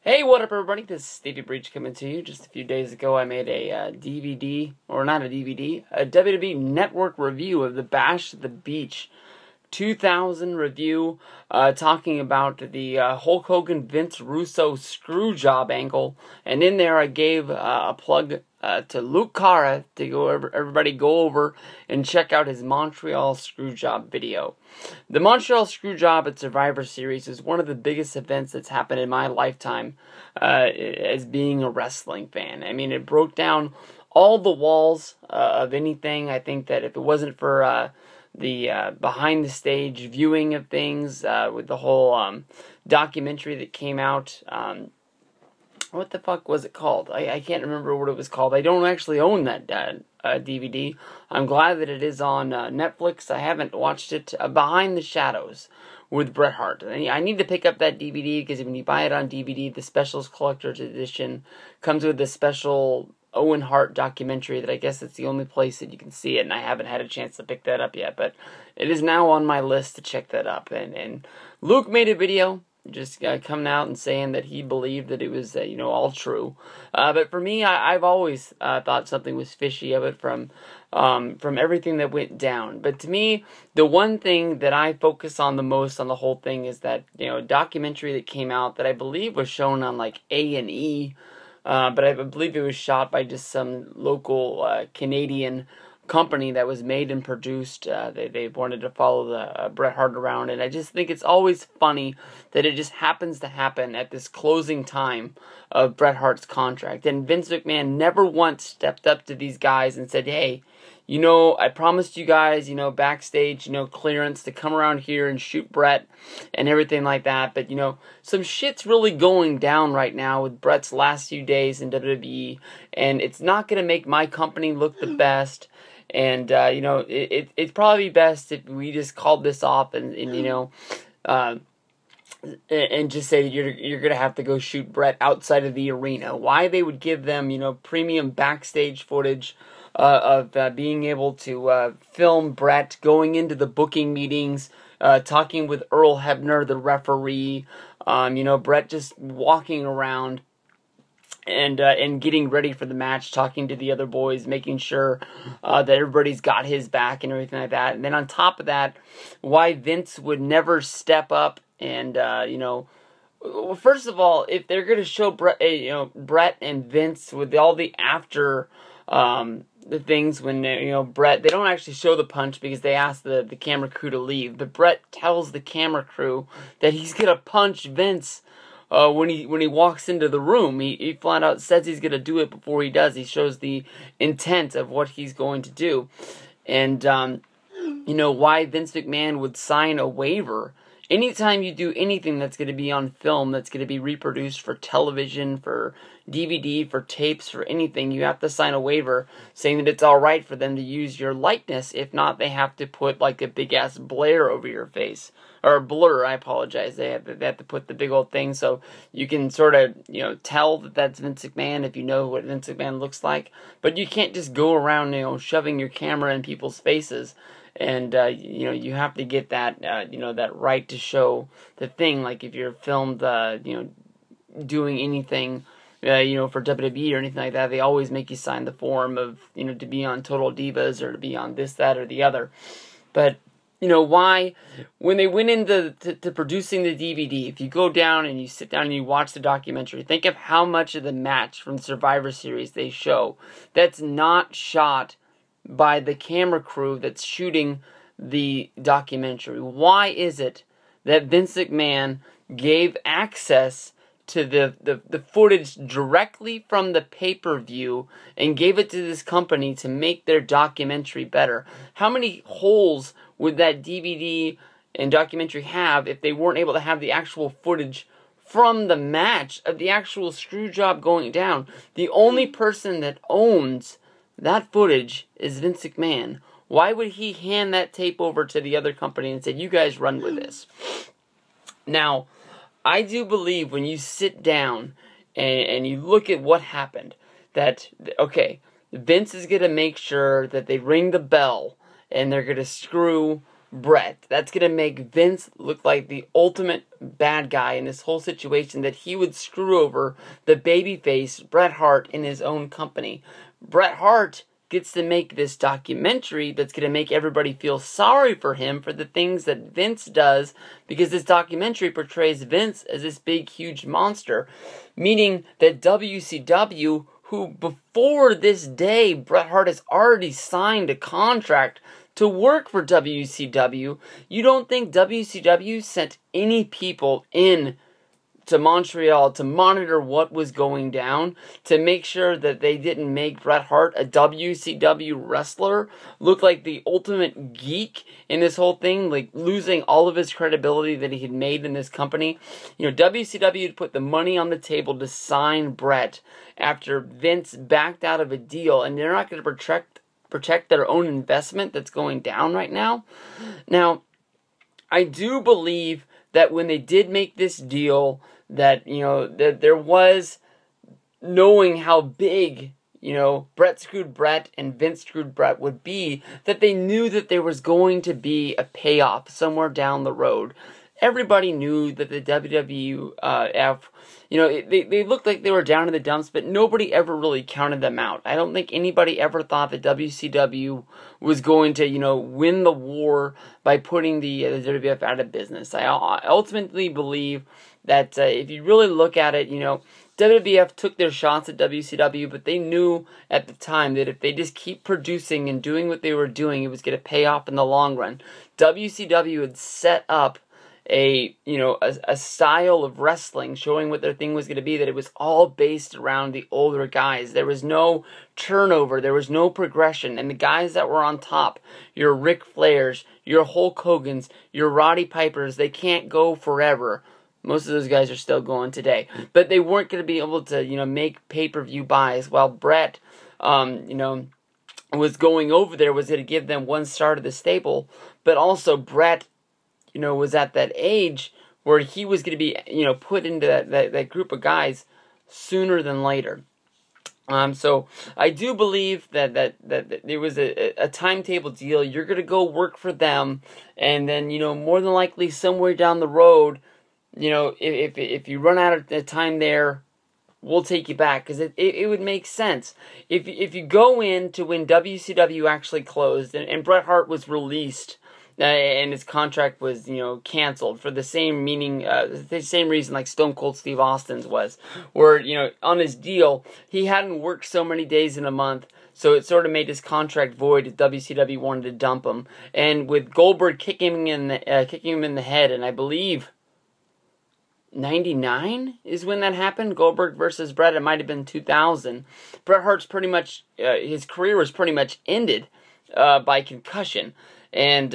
Hey, what up everybody, this is Stevie Breach coming to you. Just a few days ago I made a DVD, or not a DVD, a WWE Network review of the Bash at the Beach 2000 review, talking about the Hulk Hogan Vince Russo screwjob angle, and in there I gave a plug to Luke Cara to everybody go over and check out his Montreal Screwjob video. The Montreal Screwjob at Survivor Series is one of the biggest events that's happened in my lifetime as being a wrestling fan. I mean, it broke down all the walls of anything. I think that if it wasn't for the behind the stage viewing of things with the whole documentary that came out, what the fuck was it called? I can't remember what it was called. I don't actually own that DVD. I'm glad that it is on Netflix. I haven't watched it. Behind the Shadows with Bret Hart. I need to pick up that DVD because when you buy it on DVD, the Specials Collector's Edition comes with the special Owen Hart documentary that I guess it's the only place that you can see it, and I haven't had a chance to pick that up yet, but it is now on my list to check that up. And Luke made a video just coming out and saying that he believed that it was all true, but for me, I've always thought something was fishy of it from everything that went down. But to me, the one thing that I focus on the most on the whole thing is that documentary that came out that I believe was shown on like A&E. But I believe it was shot by just some local Canadian company that was made and produced. They wanted to follow the Bret Hart around, and I just think it's always funny that it just happens to happen at this closing time of Bret Hart's contract. And Vince McMahon never once stepped up to these guys and said, hey, I promised you guys, backstage, clearance to come around here and shoot Bret and everything like that. But, some shit's really going down right now with Bret's last few days in WWE, and it's not going to make my company look the best. And, it's probably best if we just called this off and just say you're going to have to go shoot Bret outside of the arena. Why they would give them, premium backstage footage of being able to film Bret going into the booking meetings, talking with Earl Hebner, the referee, Bret just walking around and getting ready for the match, talking to the other boys, making sure that everybody's got his back and everything like that. And then on top of that, why Vince would never step up and, well, first of all, if they're going to show Bret and Vince with all the after the things when Bret, they don't actually show the punch because they ask the camera crew to leave, but Bret tells the camera crew that he's gonna punch Vince when he walks into the room. He flat out says he's gonna do it before he does. He shows the intent of what he's going to do, and why Vince McMahon would sign a waiver. Anytime you do anything that's going to be on film, that's going to be reproduced for television, for DVD, for tapes, for anything, you have to sign a waiver saying that it's alright for them to use your likeness. If not, they have to put like a big-ass blur over your face. Or blur, I apologize. They have to put the big old thing so you can sort of, tell that that's Vince McMahon if you know what Vince McMahon looks like. But you can't just go around, shoving your camera in people's faces. And, you have to get that, that right to show the thing. Like, if you're filmed, doing anything, for WWE or anything like that, they always make you sign the form of, to be on Total Divas or to be on this, that, or the other. But, why, when they went into to producing the DVD, if you go down and you sit down and you watch the documentary, think of how much of the match from Survivor Series they show that's not shot by the camera crew that's shooting the documentary. Why is it that Vince McMahon gave access to the footage directly from the pay-per-view and gave it to this company to make their documentary better? How many holes would that DVD and documentary have if they weren't able to have the actual footage from the match of the actual screw job going down? The only person that owns that footage is Vince McMahon. Why would he hand that tape over to the other company and say, you guys run with this? Now, I do believe when you sit down and you look at what happened, that, okay, Vince is going to make sure that they ring the bell and they're going to screw Bret. That's going to make Vince look like the ultimate bad guy in this whole situation, that he would screw over the babyface Bret Hart in his own company. Bret Hart gets to make this documentary that's going to make everybody feel sorry for him for the things that Vince does, because this documentary portrays Vince as this big, huge monster, meaning that WCW, who before this day, Bret Hart has already signed a contract to work for WCW. You don't think WCW sent any people in to Montreal to monitor what was going down, to make sure that they didn't make Bret Hart, a WCW wrestler, look like the ultimate geek in this whole thing, like losing all of his credibility that he had made in this company? You know, WCW had put the money on the table to sign Bret after Vince backed out of a deal, and they're not going to protect their own investment that's going down right now. Now, I do believe that when they did make this deal, that, you know, that there was, knowing how big, you know, Bret screwed Bret and Vince screwed Bret would be, that they knew that there was going to be a payoff somewhere down the road. Everybody knew that the WWF, you know, they looked like they were down in the dumps, but nobody ever really counted them out. I don't think anybody ever thought that WCW was going to, you know, win the war by putting the WWF out of business. I ultimately believe that if you really look at it, you know, WWF took their shots at WCW, but they knew at the time that if they just keep producing and doing what they were doing, it was going to pay off in the long run. WCW had set up a style of wrestling, showing what their thing was going to be, that it was all based around the older guys. There was no turnover, there was no progression, and the guys that were on top, your Ric Flairs, your Hulk Hogans, your Roddy Pipers, they can't go forever. Most of those guys are still going today, but they weren't going to be able to, you know, make pay-per-view buys, while Bret, you know, was going over there, was going to give them one star to the stable, but also Bret, you know, was at that age where he was going to be, you know, put into that group of guys sooner than later. So I do believe that there was a timetable deal. You're going to go work for them, and then, you know, more than likely somewhere down the road, you know, if you run out of time there, we'll take you back, because it would make sense. If you go in to when WCW actually closed and Bret Hart was released, and his contract was, you know, canceled for the same the same reason like Stone Cold Steve Austin's was, where, you know, on his deal, he hadn't worked so many days in a month, so it sort of made his contract void if WCW wanted to dump him. And with Goldberg kicking him in the head, and I believe 99 is when that happened, Goldberg versus Bret. It might have been 2000. Bret Hart's pretty much, his career was pretty much ended by concussion. And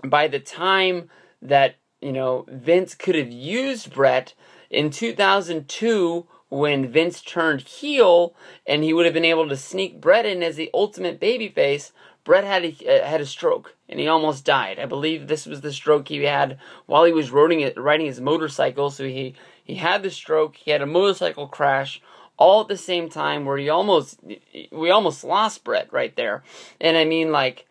by the time that, you know, Vince could have used Bret in 2002, when Vince turned heel, and he would have been able to sneak Bret in as the ultimate babyface, Bret had a stroke, and he almost died. I believe this was the stroke he had while he was riding his motorcycle. So he had the stroke, he had a motorcycle crash, all at the same time, where we almost lost Bret right there. And I mean, like,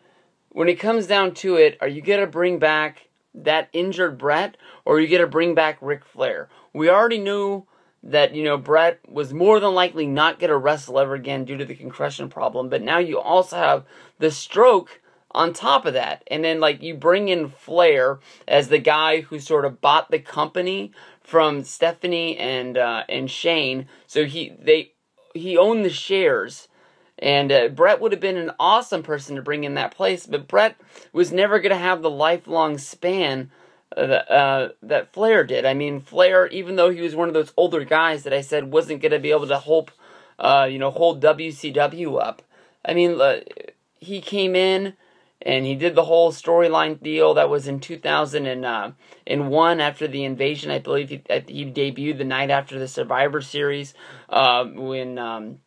when it comes down to it, are you going to bring back that injured Bret, or are you going to bring back Ric Flair? We already knew that, you know, Bret was more than likely not going to wrestle ever again due to the concussion problem, but now you also have the stroke on top of that. And then, like, you bring in Flair as the guy who sort of bought the company from Stephanie and Shane, so he owned the shares. And Bret would have been an awesome person to bring in that place, but Bret was never going to have the lifelong span that Flair did. I mean, Flair, even though he was one of those older guys that I said wasn't going to be able to hold WCW up. I mean, he came in and he did the whole storyline deal that was in 2001 after the invasion. I believe he debuted the night after the Survivor Series when.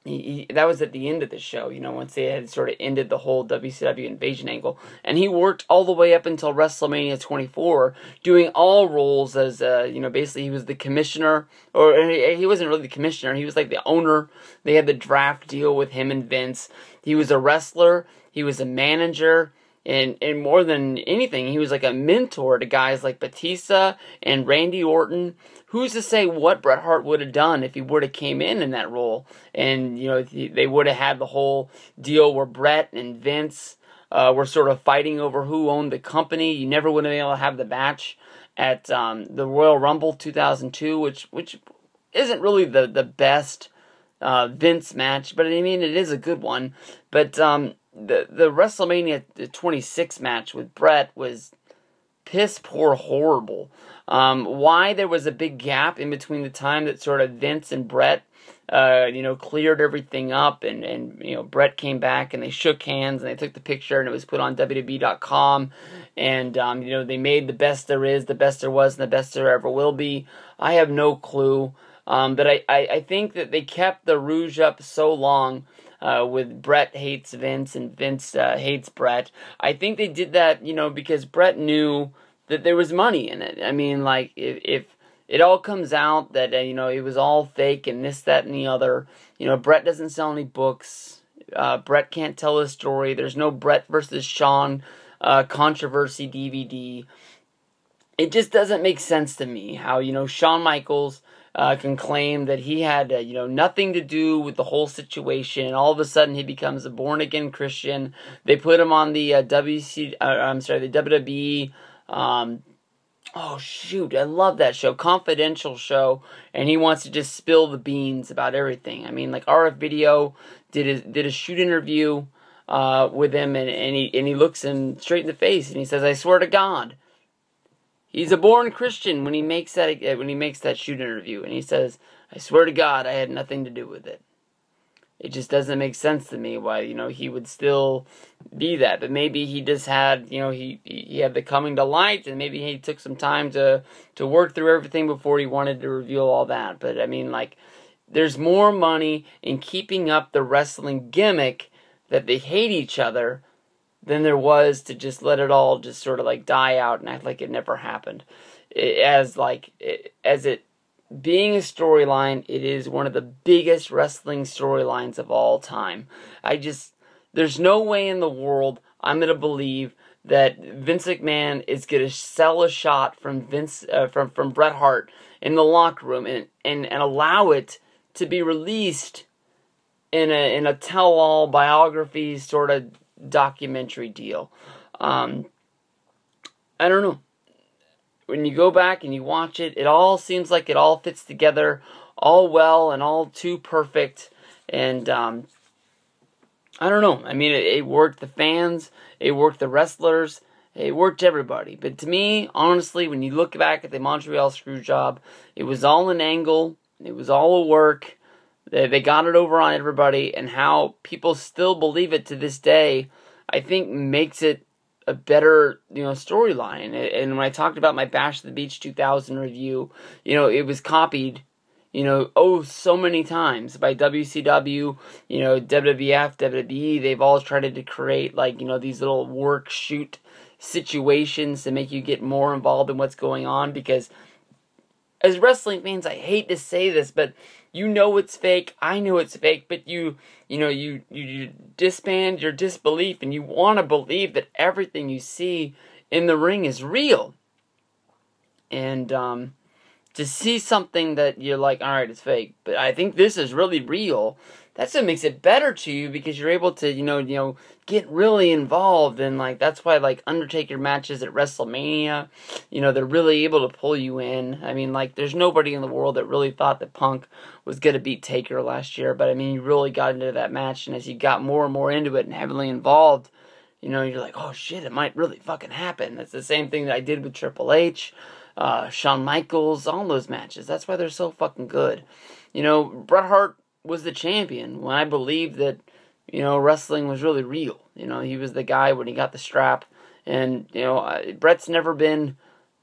That was at the end of the show, you know, once they had sort of ended the whole WCW invasion angle. And he worked all the way up until WrestleMania 24, doing all roles as, you know, basically he was the commissioner, or he wasn't really the commissioner, he was like the owner. They had the draft deal with him and Vince. He was a wrestler, he was a manager, And more than anything, he was like a mentor to guys like Batista and Randy Orton. Who's to say what Bret Hart would have done if he would have came in that role? And, you know, they would have had the whole deal where Bret and Vince were sort of fighting over who owned the company. You never would have been able to have the match at the Royal Rumble 2002, which isn't really the best Vince match, but I mean, it is a good one. But the WrestleMania 26 match with Bret was piss poor horrible. Why there was a big gap in between the time that sort of Vince and Bret cleared everything up, and you know, Bret came back and they shook hands and they took the picture and it was put on WWE.com, and they made the best there is, the best there was, and the best there ever will be. I have no clue. But I think that they kept the rouge up so long with Bret hates Vince and Vince hates Bret. I think they did that, because Bret knew that there was money in it. I mean, like, if it all comes out that, it was all fake and this, that, and the other, Bret doesn't sell any books. Bret can't tell his story. There's no Bret versus Shawn controversy DVD. It just doesn't make sense to me how, Shawn Michaels can claim that he had, nothing to do with the whole situation, and all of a sudden he becomes a born-again Christian. They put him on the the WWE, oh shoot, I love that show, Confidential show, and he wants to just spill the beans about everything. I mean, like, RF Video did a shoot interview with him, and he looks him straight in the face, and he says, "I swear to God." He's a born Christian when he makes that shoot interview, and he says, "I swear to God, I had nothing to do with it." It just doesn't make sense to me why he would still be that. But maybe he just had he had the coming to light, and maybe he took some time to work through everything before he wanted to reveal all that. But I mean, like, there's more money in keeping up the wrestling gimmick that they hate each other than there was to just let it all just sort of like die out and act like it never happened. As it being a storyline, it is one of the biggest wrestling storylines of all time. There's no way in the world I'm going to believe that Vince McMahon is going to sell a shot from from Bret Hart in the locker room and allow it to be released in a tell-all biography sort of documentary deal. I don't know. When you go back and you watch it, it all seems like it all fits together all well and all too perfect. And I don't know. I mean, it worked the fans, it worked the wrestlers, it worked everybody. But to me, honestly, when you look back at the Montreal Screwjob, it was all an angle, it was all a work. They got it over on everybody, and how people still believe it to this day, I think makes it a better, storyline. And when I talked about my Bash at the Beach 2000 review, it was copied, so many times by WCW, WWF, WWE. They've all tried to create, like, these little work shoot situations to make you get more involved in what's going on, because as wrestling fans, I hate to say this, but it's fake, I know it's fake, but you disband your disbelief, and you want to believe that everything you see in the ring is real. And to see something that you're like, alright, it's fake, but I think this is really real, that's what makes it better to you, because you're able to, get really involved. And, like, that's why, like, Undertaker matches at WrestleMania, they're really able to pull you in. I mean, like, there's nobody in the world that really thought that Punk was going to beat Taker last year, but, I mean, you really got into that match, and as you got more and more into it and heavily involved, you're like, oh, shit, it might really fucking happen. That's the same thing that I did with Triple H, Shawn Michaels, all those matches. That's why they're so fucking good. Bret Hart was the champion when I believed that, wrestling was really real. He was the guy when he got the strap. And, Bret's never been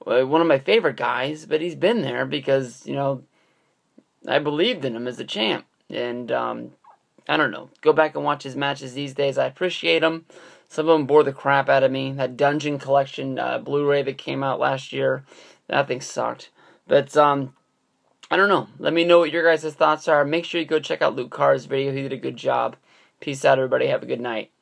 one of my favorite guys, but he's been there because, I believed in him as a champ. And, I don't know. Go back and watch his matches these days. I appreciate them. Some of them bore the crap out of me. That Dungeon Collection Blu-ray that came out last year, that thing sucked. But, I don't know. Let me know what your guys' thoughts are. Make sure you go check out Luke Carr's video. He did a good job. Peace out, everybody. Have a good night.